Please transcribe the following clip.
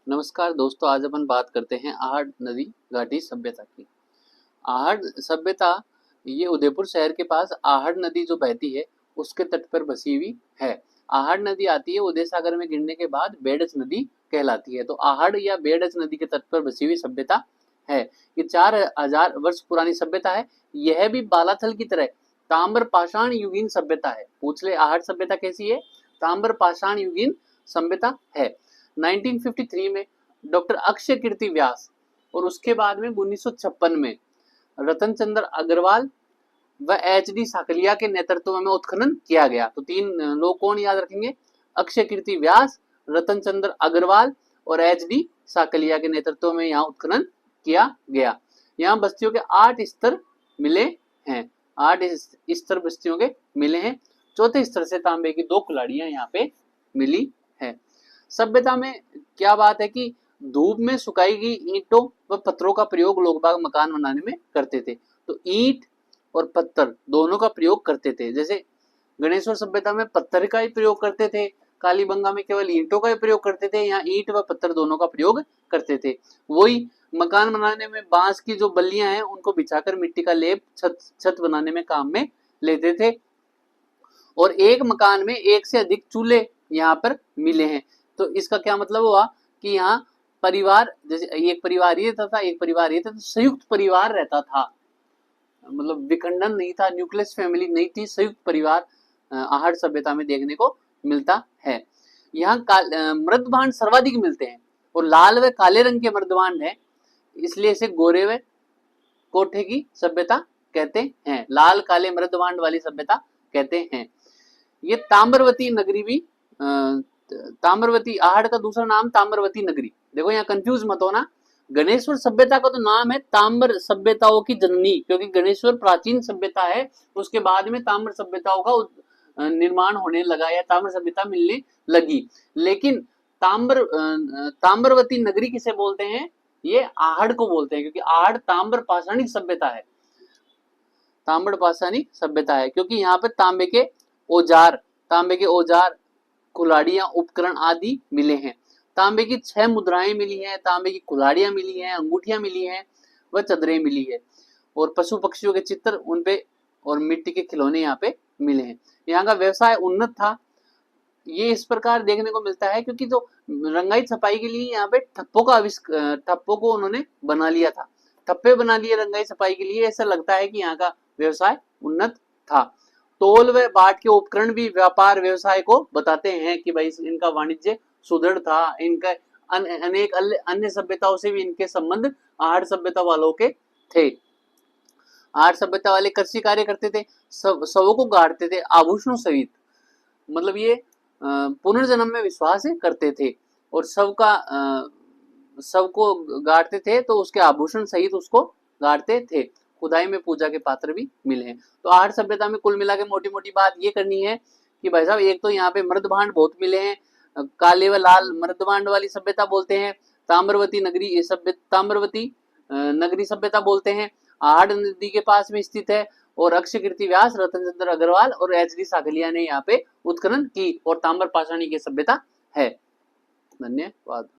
नमस्कार दोस्तों, आज अपन बात करते हैं आहड़ नदी घाटी सभ्यता की। आहड़ सभ्यता ये उदयपुर शहर के पास आहड़ नदी जो बहती है उसके तट पर बसी हुई है। आहड़ नदी आती है उदय सागर में गिरने के बाद बेडज नदी कहलाती है। तो आहड़ या बेडज नदी के तट पर बसी हुई सभ्यता है। ये 4000 वर्ष पुरानी सभ्यता है। यह भी बालाथल की तरह ताम्र पाषाण युगीन सभ्यता है। पूछ ले आहड़ सभ्यता कैसी है? ताम्र पाषाण युगीन सभ्यता है। 1953 में डॉक्टर अक्षय कीर्ति व्यास और उसके बाद में 1956 में रतन चंद्र अग्रवाल व एच डी साकलिया के नेतृत्व में उत्खनन किया गया। तो तीन लोग कौन याद रखेंगे? अक्षय कीर्ति व्यास, रतन चंद्र अग्रवाल और एच डी साकलिया के नेतृत्व में यहाँ उत्खनन किया गया। यहाँ बस्तियों के 8 स्तर मिले हैं। 8 स्तर बस्तियों के मिले हैं। चौथे स्तर से तांबे की 2 कुल्हाड़ियां यहाँ पे मिली है। सभ्यता में क्या बात है कि धूप में सुखाई गई ईंटों व पत्थरों का प्रयोग लोग बाग मकान बनाने में करते थे। तो ईंट और पत्थर दोनों का प्रयोग करते थे। जैसे गणेश्वर सभ्यता में पत्थर का ही प्रयोग करते थे, कालीबंगा में केवल ईंटों का ही प्रयोग करते थे। यहाँ ईंट व पत्थर दोनों का प्रयोग करते थे। वही मकान बनाने में बांस की जो बल्लियां हैं उनको बिछाकर मिट्टी का लेप छत बनाने में काम में लेते थे। और एक मकान में 1 से अधिक चूल्हे यहाँ पर मिले हैं। तो इसका क्या मतलब हुआ कि यहाँ परिवार, जैसे एक परिवार ये था, एक परिवार ये था, तो संयुक्त परिवार रहता था। मतलब विखंडन नहीं था, न्यूक्लियस फैमिली नहीं थी, संयुक्त परिवार आहड़ सभ्यता में देखने को मिलता है। यहाँ मृदभांड सर्वाधिक मिलते हैं और लाल व काले रंग के मृदभांड है, इसलिए इसे गोरे व कोठे की सभ्यता कहते हैं। लाल काले मृदभांड वाली सभ्यता कहते हैं। ये ताम्रवती नगरी भी ताम्रवती, आहड़ का दूसरा नाम ताम्रवती नगरी। देखो यहाँ कंफ्यूज मत होना। गणेश्वर सभ्यता का तो नाम है ताम्र सभ्यताओं की जननी, क्योंकि गणेश्वर प्राचीन सभ्यता है, उसके बाद में ताम्र सभ्यताओं का निर्माण होने लगा या ताम्र सभ्यता मिलने लगी। लेकिन ताम्रवती नगरी किसे बोलते हैं? ये आहड़ को बोलते हैं, क्योंकि आहड़ ताम्र पाषाणिक सभ्यता है। ताम्र पाषाणिक सभ्यता है क्योंकि यहाँ पे तांबे के औजार, कुल्हाड़ियां, उपकरण आदि मिले हैं। तांबे की 6 मुद्राएं मिली हैं, तांबे की कुल्हाड़ियां मिली हैं, अंगूठियां मिली हैं व चदरें मिली है। और पशु पक्षियों के चित्र उनपे और मिट्टी के खिलौने यहाँ पे मिले हैं। यहाँ का व्यवसाय उन्नत था। ये इस प्रकार देखने को मिलता है क्योंकि जो रंगाई छपाई के लिए यहाँ पे ठप्पों को उन्होंने बना लिया था। ठप्पे बना लिए रंगाई छपाई के लिए। ऐसा लगता है कि यहाँ का व्यवसाय उन्नत था। तोल व बाट के उपकरण भी व्यापार व्यवसाय को बताते हैं कि भाई इनका वाणिज्य सुदृढ़ था। इनका अनेक अन्य सभ्यताओं से भी इनके संबंध आहड़ सभ्यता वालों के थे। आहड़ सभ्यता वाले कृषि कार्य करते थे, शवों को गाड़ते थे आभूषणों सहित। मतलब ये पुनर्जन्म में विश्वास करते थे और शव को गाड़ते थे तो उसके आभूषण सहित उसको गाड़ते थे। खुदाई में पूजा के पात्र भी मिले हैं। तो आहड़ सभ्यता में कुल मिला के मोटी मोटी बात ये करनी है कि भाई साहब, एक तो यहाँ पे मृदभांड बहुत मिले हैं, काले व लाल मृदभांड वाली सभ्यता बोलते हैं। ताम्रवती नगरी सभ्यता बोलते हैं। आहड़ नदी के पास में स्थित है और अक्षय कीर्ति व्यास, रतन चंद्र अग्रवाल और एच डी साकलिया ने यहाँ पे उत्खनन की और ताम्र पाषाणी की सभ्यता है। धन्यवाद।